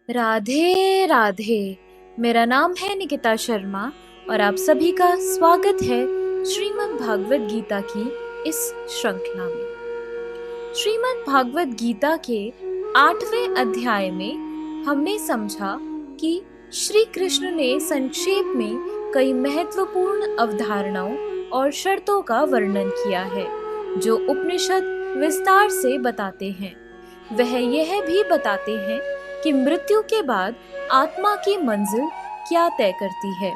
राधे राधे। मेरा नाम है निकिता शर्मा और आप सभी का स्वागत है श्रीमद् भागवत गीता की इस श्रृंखला में। श्रीमद् भागवत गीता के 8वें अध्याय में हमने समझा कि श्री कृष्ण ने संक्षेप में कई महत्वपूर्ण अवधारणाओं और शर्तों का वर्णन किया है जो उपनिषद विस्तार से बताते हैं। वह यह भी बताते हैं कि मृत्यु के बाद आत्मा की मंजिल क्या तय करती है।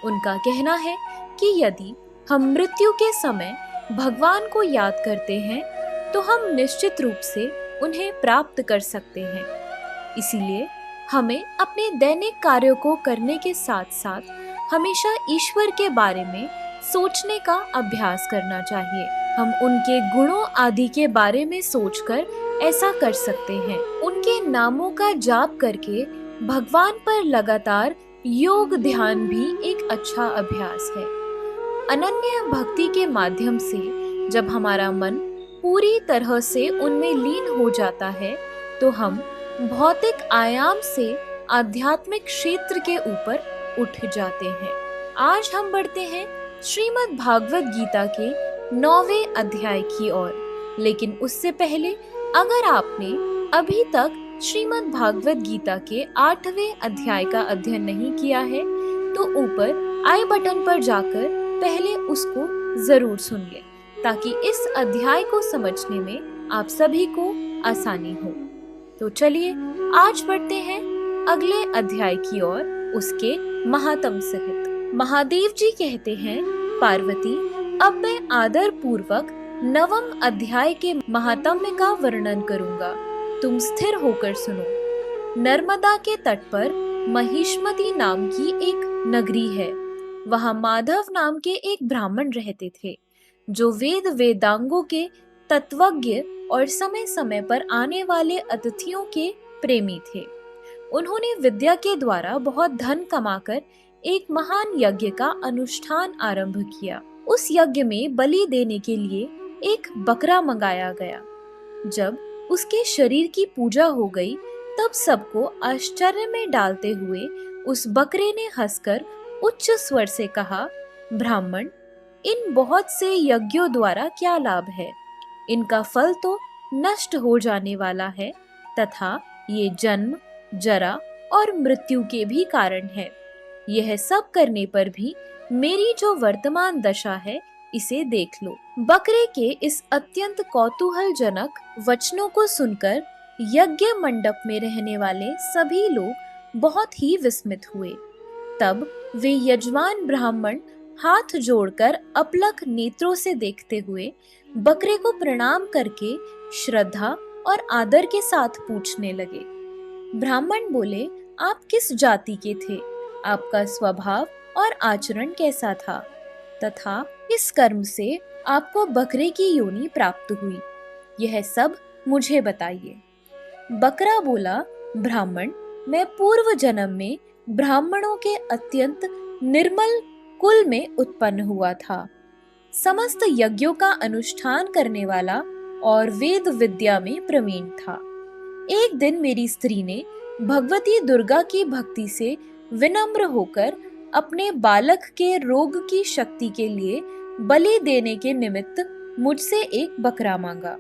उनका कहना है कि यदि हम मृत्यु के समय भगवान को याद करते हैं तो हम निश्चित रूप से उन्हें प्राप्त कर सकते हैं। इसीलिए हमें अपने दैनिक कार्यों को करने के साथ साथ हमेशा ईश्वर के बारे में सोचने का अभ्यास करना चाहिए। हम उनके गुणों आदि के बारे में सोचकर ऐसा कर सकते हैं। उनके नामों का जाप करके भगवान पर लगातार योग ध्यान भी एक अच्छा अभ्यास है। अनन्य भक्ति के माध्यम से जब हमारा मन पूरी तरह से उनमें लीन हो जाता है तो हम भौतिक आयाम से आध्यात्मिक क्षेत्र के ऊपर उठ जाते हैं। आज हम बढ़ते हैं श्रीमद् भागवत गीता के 9वें अध्याय की ओर। लेकिन उससे पहले अगर आपने अभी तक श्रीमद् भागवत गीता के 8वें अध्याय का अध्ययन नहीं किया है तो ऊपर आई बटन पर जाकर पहले उसको जरूर सुन ले ताकि इस अध्याय को समझने में आप सभी को आसानी हो। तो चलिए आज बढ़ते हैं अगले अध्याय की ओर, उसके महात्म सहित। महादेव जी कहते हैं, पार्वती अब मैं आदर पूर्वक 9वें अध्याय के महात्म्य का वर्णन करूंगा। तुम स्थिर होकर सुनो। नर्मदा के तट पर महिष्मती नाम की एक नगरी है। वहां माधव नाम के एक ब्राह्मण रहते थे जो वेद वेदांगों के तत्वज्ञ और समय समय पर आने वाले अतिथियों के प्रेमी थे। उन्होंने विद्या के द्वारा बहुत धन कमाकर एक महान यज्ञ का अनुष्ठान आरंभ किया। उस यज्ञ में बलि देने के लिए एक बकरा मंगाया गया। जब उसके शरीर की पूजा हो गई तब सबको आश्चर्य में डालते हुए उस बकरे ने हंसकर उच्च स्वर से कहा, ब्राह्मण, इन बहुत से यज्ञों द्वारा क्या लाभ है? इनका फल तो नष्ट हो जाने वाला है तथा ये जन्म, जरा और मृत्यु के भी कारण है। यह सब करने पर भी मेरी जो वर्तमान दशा है इसे देख लो। बकरे के इस अत्यंत कौतूहलजनक वचनों को सुनकर यज्ञ मंडप में रहने वाले सभी लोग बहुत ही विस्मित हुए। तब वे यजमान ब्राह्मण हाथ जोड़कर अपलक नेत्रों से देखते हुए बकरे को प्रणाम करके श्रद्धा और आदर के साथ पूछने लगे। ब्राह्मण बोले, आप किस जाति के थे? आपका स्वभाव और आचरण कैसा था तथा इस कर्म से आपको बकरे की योनि प्राप्त हुई? यह सब मुझे बताइए। बकरा बोला, ब्राह्मण, मैं पूर्व जन्म में ब्राह्मणों के अत्यंत निर्मल कुल में उत्पन्न हुआ था। समस्त यज्ञों का अनुष्ठान करने वाला और वेद विद्या में प्रवीण था। एक दिन मेरी स्त्री ने भगवती दुर्गा की भक्ति से विनम्र होकर अपने बालक के रोग की शक्ति के लिए बलि देने के निमित्त मुझसे एक बकरा मांगा।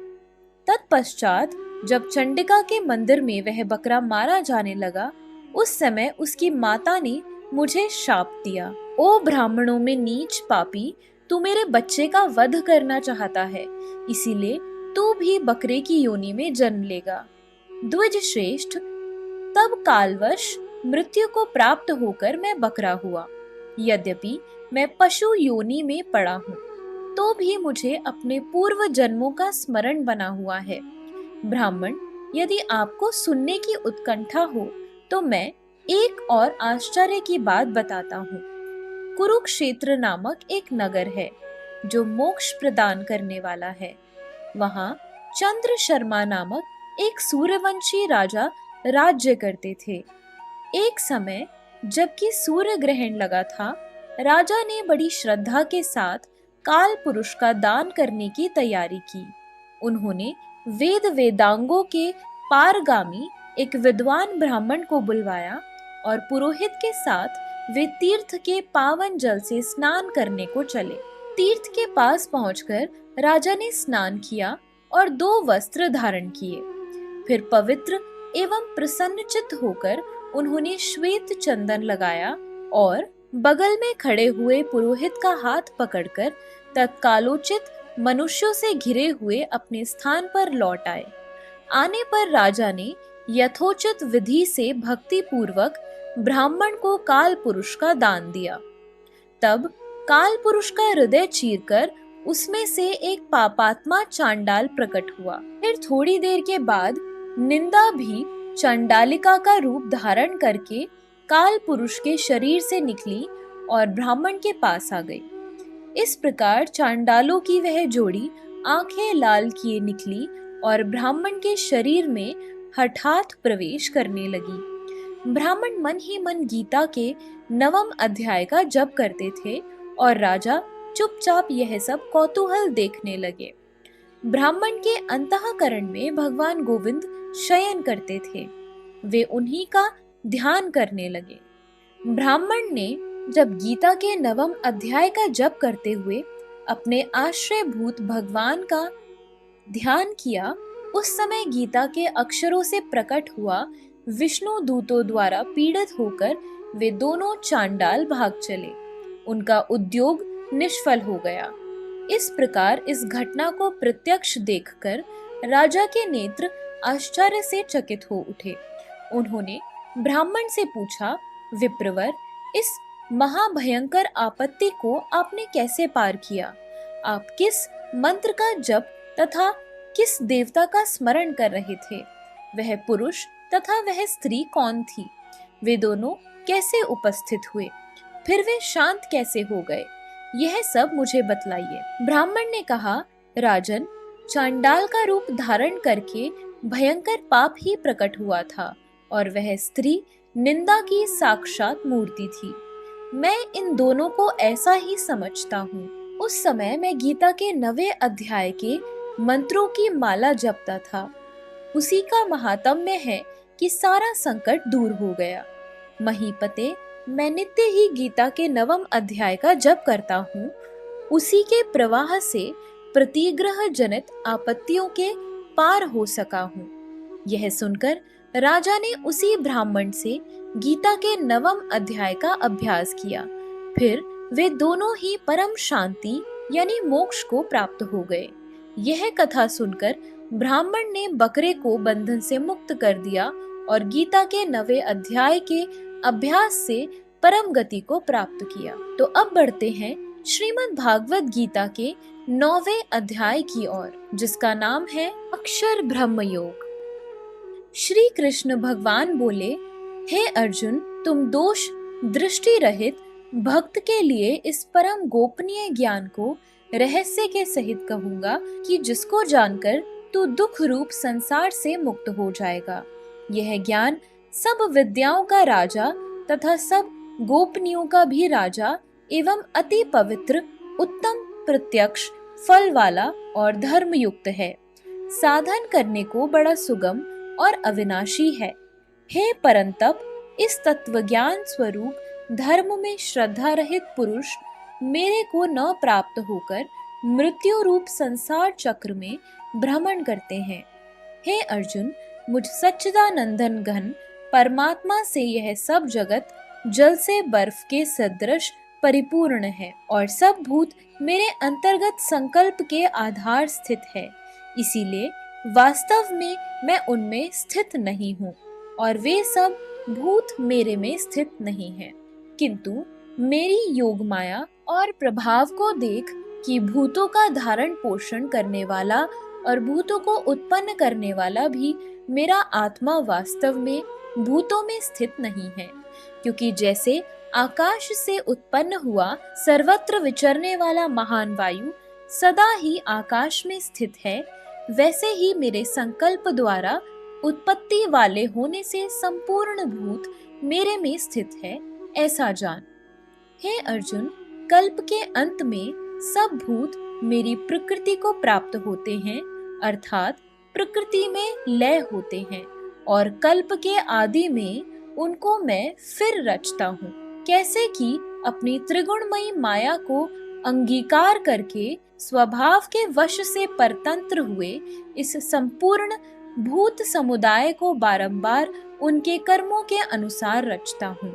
तत्पश्चात जब चंडिका के मंदिर में वह बकरा मारा जाने लगा उस समय उसकी माता ने मुझे शाप दिया, ओ ब्राह्मणों में नीच पापी, तू मेरे बच्चे का वध करना चाहता है, इसीलिए तू भी बकरे की योनि में जन्म लेगा। द्विज श्रेष्ठ, तब कालवश मृत्यु को प्राप्त होकर मैं बकरा हुआ। यद्यपि मैं पशु योनि में पड़ा हूँ तो भी मुझे अपने पूर्व जन्मों का स्मरण बना हुआ है। ब्राह्मण, यदि आपको सुनने की उत्कंठा हो तो मैं एक और आश्चर्य की बात बताता हूँ। कुरुक्षेत्र नामक एक नगर है जो मोक्ष प्रदान करने वाला है। वहाँ चंद्र शर्मा नामक एक सूर्यवंशी राजा राज्य करते थे। एक समय जबकि सूर्य ग्रहण लगा था, राजा ने बड़ी श्रद्धा के साथ काल पुरुष का दान करने की तैयारी की। उन्होंने वेद वेदांगों के पारगामी एक विद्वान ब्राह्मण को बुलवाया और पुरोहित के साथ वे तीर्थ के पावन जल से स्नान करने को चले। तीर्थ के पास पहुंचकर राजा ने स्नान किया और 2 वस्त्र धारण किए। फिर पवित्र एवं प्रसन्नचित्त होकर उन्होंने श्वेत चंदन लगाया और बगल में खड़े हुए पुरोहित का हाथ पकड़कर तत्कालोचित मनुष्यों से घिरे हुए अपने स्थान पर लौट आए। आने पर राजा ने यथोचित विधि से भक्ति पूर्वक ब्राह्मण को काल पुरुष का दान दिया। तब काल पुरुष का हृदय चीरकर उसमें से एक पापात्मा चांडाल प्रकट हुआ। फिर थोड़ी देर के बाद निंदा भी चांडालिका का रूप धारण करके काल पुरुष के शरीर से निकली और ब्राह्मण के पास आ गई। इस प्रकार चांडालों की वह जोड़ी आंखें लाल किए निकली और ब्राह्मण के शरीर में हठात प्रवेश करने लगी। ब्राह्मण मन ही मन गीता के 9वें अध्याय का जप करते थे और राजा चुपचाप यह सब कौतूहल देखने लगे। ब्राह्मण के अंतःकरण में भगवान गोविंद शयन करते थे। वे उन्हीं का ध्यान करने लगे। ब्राह्मण ने जब गीता के 9वें अध्याय का जप करते हुए अपने आश्रयभूत भगवान का ध्यान किया, उस समय गीता के अक्षरों से प्रकट हुआ विष्णु दूतों द्वारा पीड़ित होकर वे दोनों चांडाल भाग चले। उनका उद्योग निष्फल हो गया। इस प्रकार इस घटना को प्रत्यक्ष देखकर राजा के नेत्र आश्चर्य से चकित हो उठे। उन्होंने ब्राह्मण से पूछा, विप्रवर, इस महाभयंकर आपत्ति को आपने कैसे पार किया? आप किस मंत्र का जप तथा किस देवता का स्मरण कर रहे थे? वह पुरुष तथा वह स्त्री कौन थी? वे दोनों कैसे उपस्थित हुए? फिर वे शांत कैसे हो गए? यह सब मुझे बतलाइए। ब्राह्मण ने कहा, राजन, चांडाल का रूप धारण करके भयंकर पाप ही प्रकट हुआ था और वह स्त्री निंदा की साक्षात मूर्ति थी। मैं इन दोनों को ऐसा ही समझता हूँ। उस समय मैं गीता के 9वें अध्याय के मंत्रों की माला जपता था। उसी का महात्म्य है कि सारा संकट दूर हो गया। महीपते, मैं नित्य ही गीता के 9वें अध्याय का जप करता हूँ। उसी के प्रवाह से प्रतिग्रह जनित आपत्तियों के पार हो सका हूँ। यह सुनकर राजा ने उसी ब्राह्मण से गीता के 9वें अध्याय का अभ्यास किया। फिर वे दोनों ही परम शांति यानी मोक्ष को प्राप्त हो गए। यह कथा सुनकर ब्राह्मण ने बकरे को बंधन से मुक्त कर दिया और गीता के 9वें अध्याय के अभ्यास से परम गति को प्राप्त किया। तो अब बढ़ते हैं श्रीमद् भागवत गीता के 9वें अध्याय की ओर, जिसका नाम है अक्षर ब्रह्म योग। श्री कृष्ण भगवान बोले, हे अर्जुन, तुम दोष दृष्टि रहित भक्त के लिए इस परम गोपनीय ज्ञान को रहस्य के सहित कहूंगा कि जिसको जानकर तू दुख रूप संसार से मुक्त हो जाएगा। यह ज्ञान सब विद्याओं का राजा तथा सब गोपनीयों का भी राजा एवं अति पवित्र, उत्तम, प्रत्यक्ष, फल वाला और धर्म युक्त है। साधन करने को बड़ा सुगम और अविनाशी है। हे परंतप, इस तत्वज्ञान स्वरूप धर्म में श्रद्धा रहित पुरुष मेरे को न प्राप्त होकर मृत्यु रूप संसार चक्र में भ्रमण करते हैं। हे अर्जुन, मुझ सच्चिदानंदन घन परमात्मा से यह सब जगत जल से बर्फ के सदृश परिपूर्ण है और सब भूत मेरे अंतर्गत संकल्प के आधार स्थित है। इसीलिए वास्तव में मैं उनमें स्थित नहीं हूँ और वे सब भूत मेरे में स्थित नहीं हैं। किंतु मेरी योग माया और प्रभाव को देख कि भूतों का धारण पोषण करने वाला और भूतों को उत्पन्न करने वाला भी मेरा आत्मा वास्तव में भूतों में स्थित नहीं है। क्योंकि जैसे आकाश से उत्पन्न हुआ सर्वत्र विचरने वाला महान वायु सदा ही आकाश में स्थित है, वैसे ही मेरे संकल्प द्वारा उत्पत्ति वाले होने से संपूर्ण भूत मेरे में स्थित है, ऐसा जान। हे अर्जुन, कल्प के अंत में सब भूत मेरी प्रकृति को प्राप्त होते हैं, अर्थात प्रकृति में लय होते हैं और कल्प के आदि में उनको मैं फिर रचता हूँ। कैसे कि अपनी त्रिगुणमयी माया को अंगीकार करके स्वभाव के वश से परतंत्र हुए इस संपूर्ण भूत समुदाय को बारंबार उनके कर्मों के अनुसार रचता हूँ।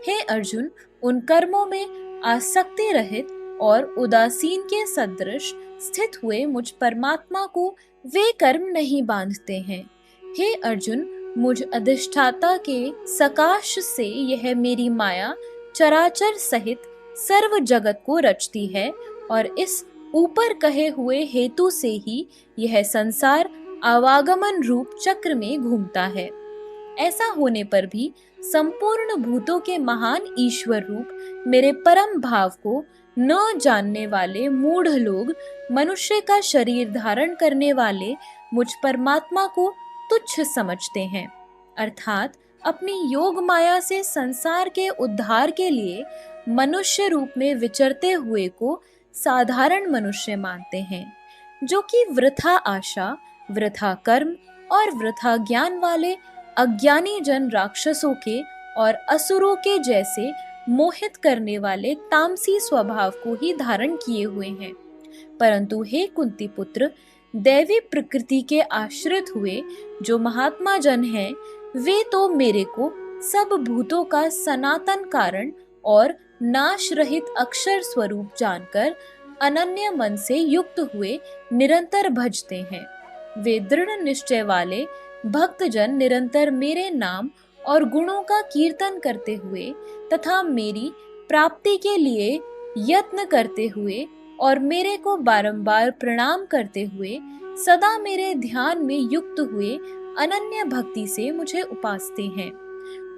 हे अर्जुन, उन कर्मों में आसक्ति रहित और उदासीन के सदृश स्थित हुए मुझ परमात्मा को वे कर्म नहीं बांधते हैं। हे अर्जुन, मुझ अधिष्ठाता के सकाश से यह मेरी माया चराचर सहित सर्व जगत को रचती है और इस ऊपर कहे हुए हेतु से ही यह संसार आवागमन रूप चक्र में घूमता है। ऐसा होने पर भी संपूर्ण भूतों के महान ईश्वर रूप मेरे परम भाव को न जानने वाले मूढ़ लोग मनुष्य का शरीर धारण करने वाले मुझ परमात्मा को तुच्छ समझते हैं, अर्थात अपनी योग माया से संसार के उद्धार के लिए मनुष्य रूप में विचरते हुए को साधारण मनुष्य मानते हैं, जो कि वृथा आशा, वृथा कर्म और वृथा ज्ञान वाले अज्ञानी जन राक्षसों के और असुरों के जैसे मोहित करने वाले तामसी स्वभाव को ही धारण किए हुए हैं। परंतु हे कुंती पुत्र, दैवी प्रकृति के आश्रित हुए जो महात्मा जन हैं, वे तो मेरे को सब भूतों का सनातन कारण और नाश रहित अक्षर स्वरूप जानकर अनन्य मन से युक्त हुए निरंतर भजते हैं। वे दृढ़ निश्चय वाले भक्तजन निरंतर मेरे नाम और गुणों का कीर्तन करते हुए तथा मेरी प्राप्ति के लिए यत्न करते हुए और मेरे को बारंबार प्रणाम करते हुए सदा मेरे ध्यान में युक्त हुए अनन्य भक्ति से मुझे उपासते हैं।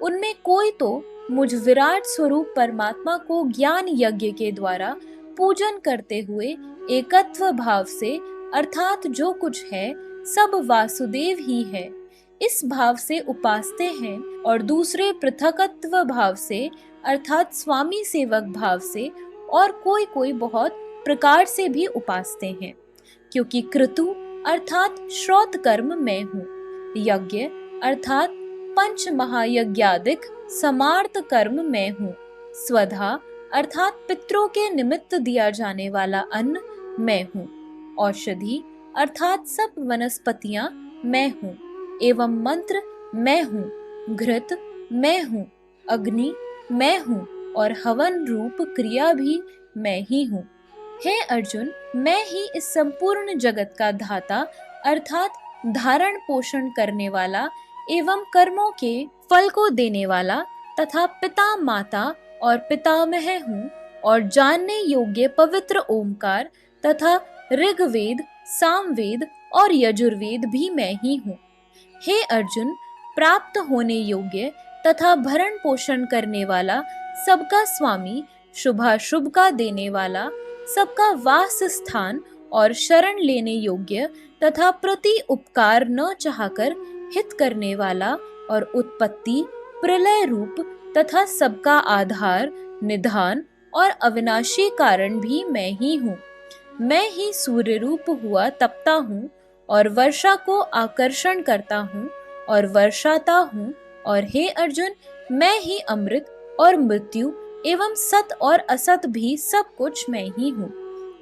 उनमें कोई तो मुझ विराट स्वरूप परमात्मा को ज्ञान यज्ञ के द्वारा पूजन करते हुए एकत्व भाव से, अर्थात जो कुछ है सब वासुदेव ही है, इस भाव से उपासते हैं, और दूसरे पृथकत्व भाव से अर्थात स्वामी सेवक भाव से और कोई कोई बहुत प्रकार से भी उपासते हैं। क्योंकि क्रतु अर्थात श्रौत कर्म मैं हूँ, यज्ञ अर्थात पंच महायज्ञादिक समार्थ कर्म मैं हूँ, स्वधा अर्थात पितरों के निमित्त दिया जाने वाला अन्न मैं हूँ, औषधि अर्थात सब वनस्पतियां मैं हूँ, एवं मंत्र मैं हूँ, घृत मैं हूँ, अग्नि मैं हूँ और हवन रूप क्रिया भी मैं ही हूँ। हे अर्जुन, मैं ही इस संपूर्ण जगत का धाता अर्थात धारण पोषण करने वाला एवं कर्मों के फल को देने वाला तथा पिता माता और पितामह हूँ, और जानने योग्य पवित्र ओमकार तथा ऋग्वेद, सामवेद और यजुर्वेद भी मैं ही हूँ। हे अर्जुन, प्राप्त होने योग्य तथा भरण पोषण करने वाला, सबका स्वामी, शुभाशुभ का देने वाला, सबका वास स्थान और शरण लेने योग्य तथा प्रति उपकार न चाहकर हित करने वाला, और उत्पत्ति प्रलय रूप तथा सबका आधार, निधान और अविनाशी कारण भी मैं ही हूँ। मैं ही सूर्य रूप हुआ तपता हूँ और वर्षा को आकर्षण करता हूँ और वर्षाता हूँ। और हे अर्जुन, मैं ही अमृत और मृत्यु एवं सत और असत भी सब कुछ मैं ही हूँ।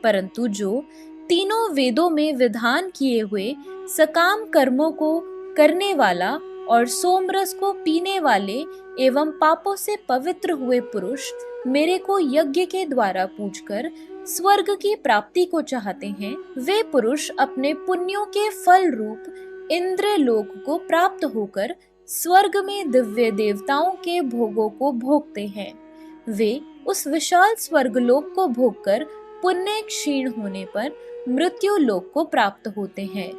परंतु जो तीनों वेदों में विधान किए हुए सकाम कर्मों को करने वाला और सोमरस को पीने वाले एवं पापों से पवित्र हुए पुरुष मेरे को यज्ञ के द्वारा पूजकर स्वर्ग की प्राप्ति को चाहते हैं, वे पुरुष अपने पुण्यों के फल रूप इंद्र लोक को प्राप्त होकर स्वर्ग में दिव्य देवताओं के भोगों को भोगते हैं। वे उस विशाल स्वर्ग लोक को भोगकर पुण्य क्षीण होने पर मृत्यु लोक को प्राप्त होते हैं।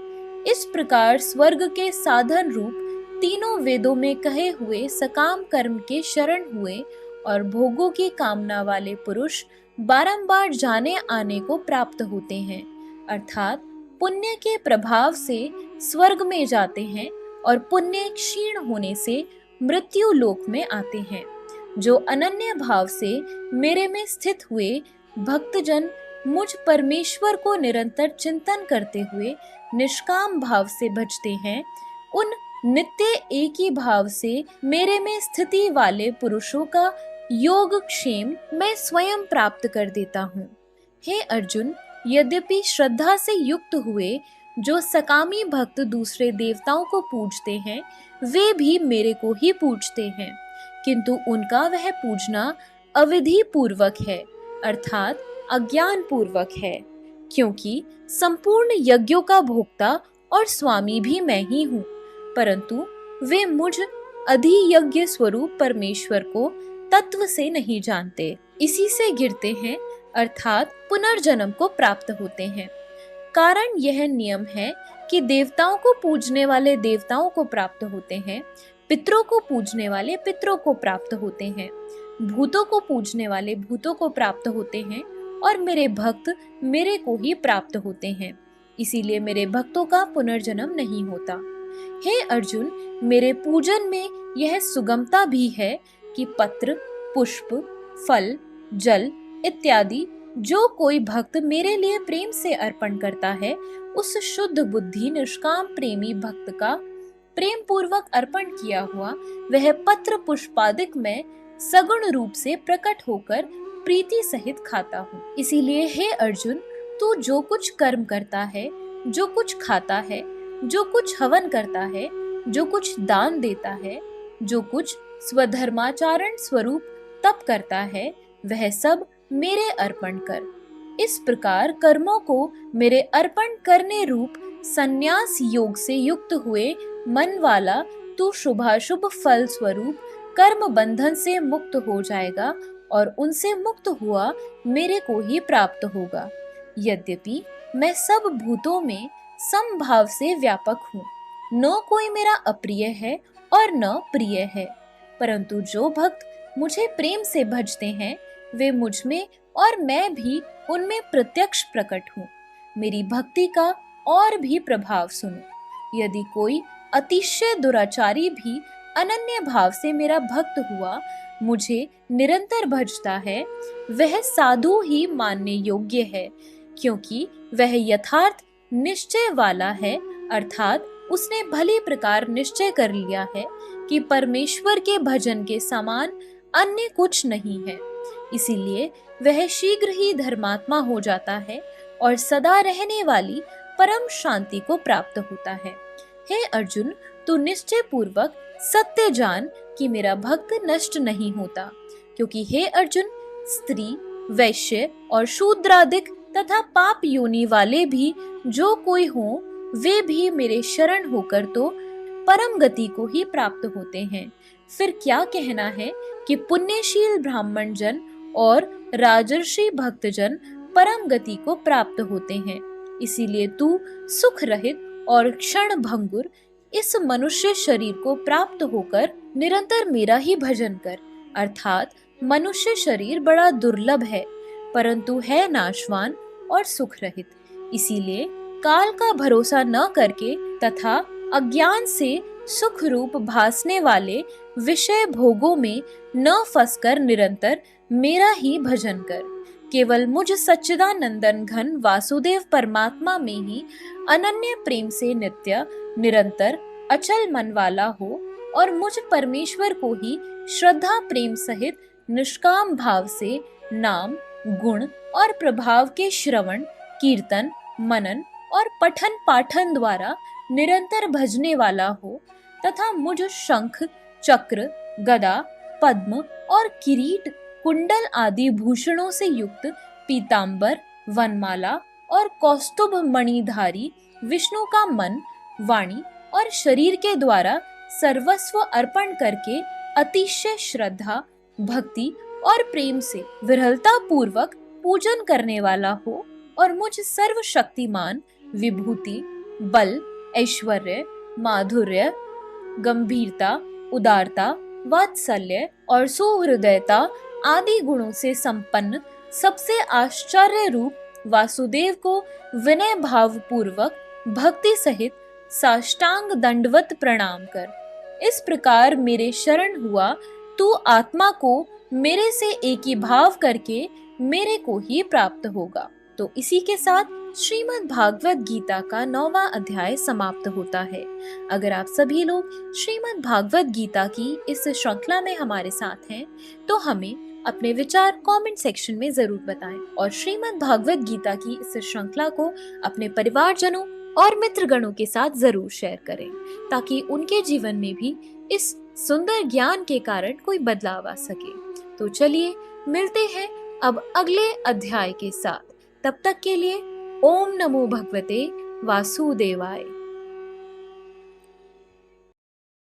इस प्रकार स्वर्ग के साधन रूप तीनों वेदों में कहे हुए सकाम कर्म के शरण हुए और भोगों की कामना वाले पुरुष बारंबार जाने आने को प्राप्त होते हैं, अर्थात पुण्य के प्रभाव से स्वर्ग में जाते हैं और पुण्य क्षीण होने से मृत्यु लोक में आते हैं। जो अनन्य भाव से मेरे में स्थित हुए भक्तजन मुझ परमेश्वर को निरंतर चिंतन करते हुए निष्काम भाव से भजते हैं, उन नित्य एक ही भाव से मेरे में स्थिति वाले पुरुषों का योग क्षेम मैं स्वयं प्राप्त कर देता हूँ। हे अर्जुन, यद्यपि श्रद्धा से युक्त हुए जो सकामी भक्त दूसरे देवताओं को पूजते हैं, वे भी मेरे को ही पूजते हैं, किंतु उनका वह पूजना अविधि पूर्वक है, अर्थात अज्ञान पूर्वक है, क्योंकि संपूर्ण यज्ञों का भोक्ता और स्वामी भी मैं ही हूँ, परंतु वे मुझ अधियज्ञ स्वरूप परमेश्वर को तत्व से नहीं जानते, इसी से गिरते हैं, अर्थात पुनर्जन्म को प्राप्त होते हैं। कारण यह नियम है कि देवताओं को पूजने वाले देवताओं को प्राप्त होते हैं, पितरों को पूजने वाले पितरों को प्राप्त होते हैं, भूतों को पूजने वाले भूतों को प्राप्त होते हैं, और मेरे भक्त मेरे को ही प्राप्त होते हैं। इसीलिए मेरे भक्तों का पुनर्जन्म नहीं होता। हे अर्जुन, मेरे पूजन में यह सुगमता भी है कि पत्र, पुष्प, फल, जल इत्यादि जो कोई भक्त मेरे लिए प्रेम से अर्पण करता है, उस शुद्ध बुद्धि निष्काम प्रेमी भक्त का प्रेम पूर्वक अर्पण किया हुआ वह पत्र पुष्पादिक मैं सगुण रूप से प्रकट होकर प्रीति सहित खाता हूँ। इसीलिए हे अर्जुन, तू जो कुछ कर्म करता है, जो कुछ खाता है, जो कुछ हवन करता है, जो कुछ दान देता है, जो कुछ स्वधर्माचरण स्वरूप तप करता है, वह सब मेरे अर्पण कर। इस प्रकार कर्मों को मेरे अर्पण करने रूप संन्यास योग से युक्त हुए मन वाला तू शुभाशुभ फल स्वरूप कर्म बंधन से मुक्त हो जाएगा और उनसे मुक्त हुआ मेरे को ही प्राप्त होगा। यद्यपि मैं सब भूतों में समभाव से व्यापक हूँ, न कोई मेरा अप्रिय है और न प्रिय है, परंतु जो भक्त मुझे प्रेम से भजते हैं, वे मुझ में और मैं भी उनमें प्रत्यक्ष प्रकट हूँ। मेरी भक्ति का और भी प्रभाव सुनो। यदि कोई अतिशय दुराचारी भी अनन्य भाव से मेरा भक्त हुआ मुझे निरंतर भजता है, वह साधु ही मानने योग्य है, क्योंकि वह यथार्थ निश्चय वाला है, अर्थात उसने भली प्रकार निश्चय कर लिया है कि परमेश्वर के भजन के समान अन्य कुछ नहीं है। इसीलिए वह शीघ्र ही धर्मात्मा हो जाता है और सदा रहने वाली परम शांति को प्राप्त होता है। हे अर्जुन, तू निश्चय पूर्वक सत्य जान कि मेरा भक्त नष्ट नहीं होता, क्योंकि हे अर्जुन, स्त्री, वैश्य और शूद्रादिक तथा पाप योनि वाले भी जो कोई हो, वे भी मेरे शरण होकर तो परम गति को ही प्राप्त होते हैं। फिर क्या कहना है कि पुण्यशील ब्राह्मण जन और राजर्षि भक्तजन परम गति को प्राप्त होते हैं। इसीलिए तू सुख रहित और क्षण भंगुर इस मनुष्य शरीर को प्राप्त होकर निरंतर मेरा ही भजन कर, अर्थात मनुष्य शरीर बड़ा दुर्लभ है, परंतु है नाशवान और सुख रहित। इसीलिए काल का भरोसा न करके तथा अज्ञान से सुख रूप भासने वाले विषय भोगों में न फंसकर निरंतर मेरा ही भजन कर। केवल मुझ सच्चिदानंदन घन वासुदेव परमात्मा में ही अनन्य प्रेम से नित्य निरंतर अचल मन वाला हो और मुझ परमेश्वर को ही श्रद्धा प्रेम सहित निष्काम भाव से नाम, गुण और प्रभाव के श्रवण, कीर्तन, मनन और पठन पाठन द्वारा निरंतर भजने वाला हो तथा मुझ शंख, चक्र, गदा, पद्म और किरीट, कुंडल आदि भूषणों से युक्त पीतांबर, वनमाला और कौस्तुभ मणिधारी विष्णु का मन, वाणी और शरीर के द्वारा सर्वस्व अर्पण करके अतिशय श्रद्धा, भक्ति और प्रेम से विरलता पूर्वक पूजन करने वाला हो और मुझ सर्वशक्तिमान, विभूति, बल, ऐश्वर्य, माधुर्य, गंभीरता, उदारता, वात्सल्य और सुहृदयता आदि गुणों से संपन्न सबसे आश्चर्य रूप वासुदेव को विनय भाव पूर्वक भक्ति सहित साष्टांग दंडवत प्रणाम कर। इस प्रकार मेरे शरण हुआ तू आत्मा को मेरे से एक ही भाव करके मेरे को ही प्राप्त होगा। तो इसी के साथ श्रीमद् भागवत गीता का 9वां अध्याय समाप्त होता है। अगर आप सभी लोग श्रीमद् भागवत गीता की इस श्रृंखला में हमारे साथ हैं, तो हमें अपने विचार कमेंट सेक्शन में जरूर बताएं और श्रीमद् भागवत गीता की इस श्रृंखला को अपने परिवारजनों और मित्रगणों के साथ जरूर शेयर करें, ताकि उनके जीवन में भी इस सुंदर ज्ञान के कारण कोई बदलाव आ सके। तो चलिए मिलते हैं अब अगले अध्याय के साथ। तब तक के लिए ओम नमो भगवते वासुदेवाय।